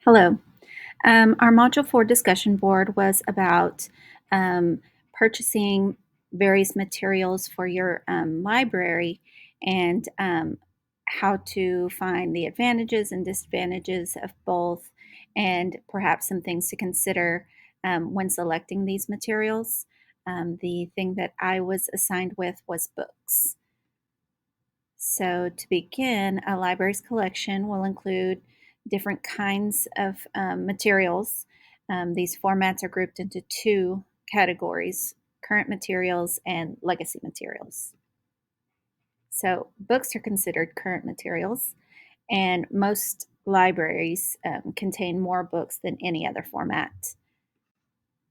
Hello. Our Module 4 discussion board was about um, purchasing various materials for your library and how to find the advantages and disadvantages of both, and perhaps some things to consider when selecting these materials. The thing that I was assigned with was books. So, to begin, a library's collection will include different kinds of materials. These formats are grouped into two categories: current materials and legacy materials. So, books are considered current materials, and most libraries contain more books than any other format.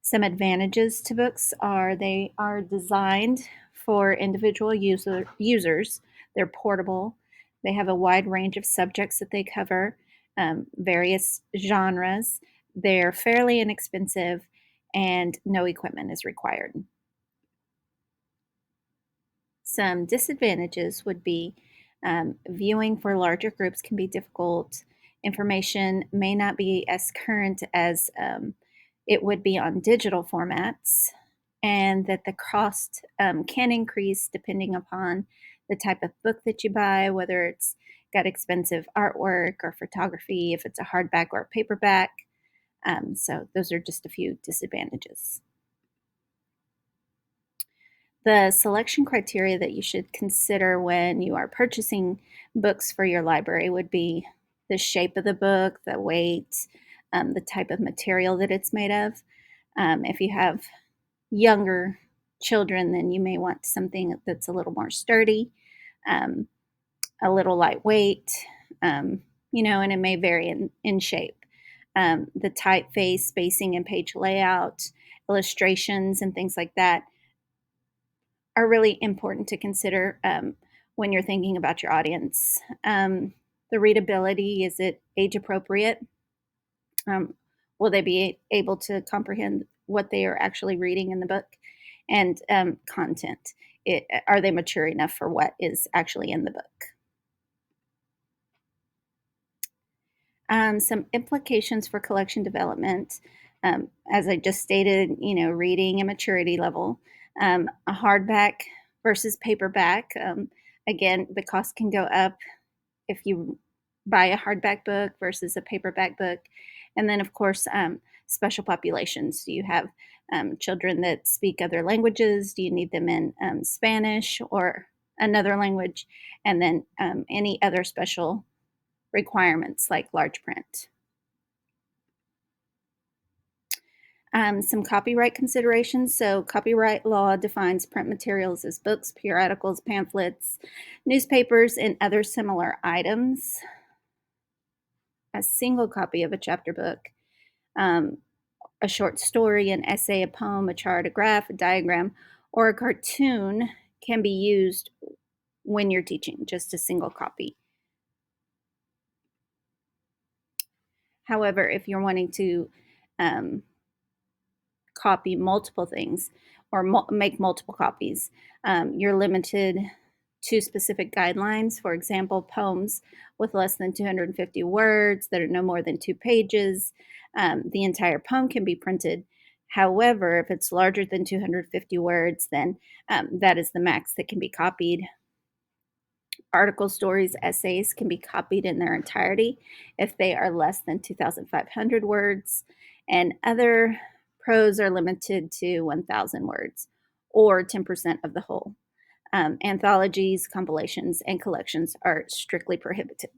Some advantages to books are they are designed for individual users. They're portable. They have a wide range of subjects that they cover, various genres. They're fairly inexpensive, and no equipment is required. Some disadvantages would be viewing for larger groups can be difficult. Information may not be as current as it would be on digital formats, and that the cost can increase depending upon the type of book that you buy, whether it's got expensive artwork or photography, if it's a hardback or a paperback. So, those are just a few disadvantages. The selection criteria that you should consider when you are purchasing books for your library would be the shape of the book, the weight, the type of material that it's made of. If you have younger children, then you may want something that's a little more sturdy, um, a little lightweight, and it may vary in shape. The typeface, spacing, and page layout, illustrations, and things like that are really important to consider when you're thinking about your audience. The readability, is it age appropriate? Um, will they be able to comprehend what they are actually reading in the book? And content, are they mature enough for what is actually in the book? Some implications for collection development, as I just stated, reading and maturity level, a hardback versus paperback. Again, the cost can go up if you buy a hardback book versus a paperback book. And then, of course, special populations. Do you have children that speak other languages? Do you need them in Spanish or another language? And then any other special requirements like large print. Some copyright considerations. So, copyright law defines print materials as books, periodicals, pamphlets, newspapers, and other similar items. A single copy of a chapter book, um, a short story, an essay, a poem, a chart, a graph, a diagram, or a cartoon can be used when you're teaching, just a single copy. However, if you're wanting to um, copy multiple things or make multiple copies, you're limited to specific guidelines. For example, poems with less than 250 words that are no more than 2 pages. The entire poem can be printed. However, if it's larger than 250 words, then that is the max that can be copied. Articles, stories, essays can be copied in their entirety if they are less than 2,500 words, and other prose are limited to 1,000 words or 10% of the whole. Anthologies, compilations, and collections are strictly prohibited.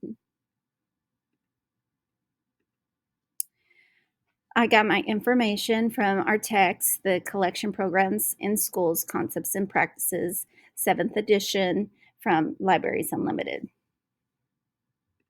I got my information from our text, the Collection Programs in Schools, Concepts and Practices, 7th edition from Libraries Unlimited.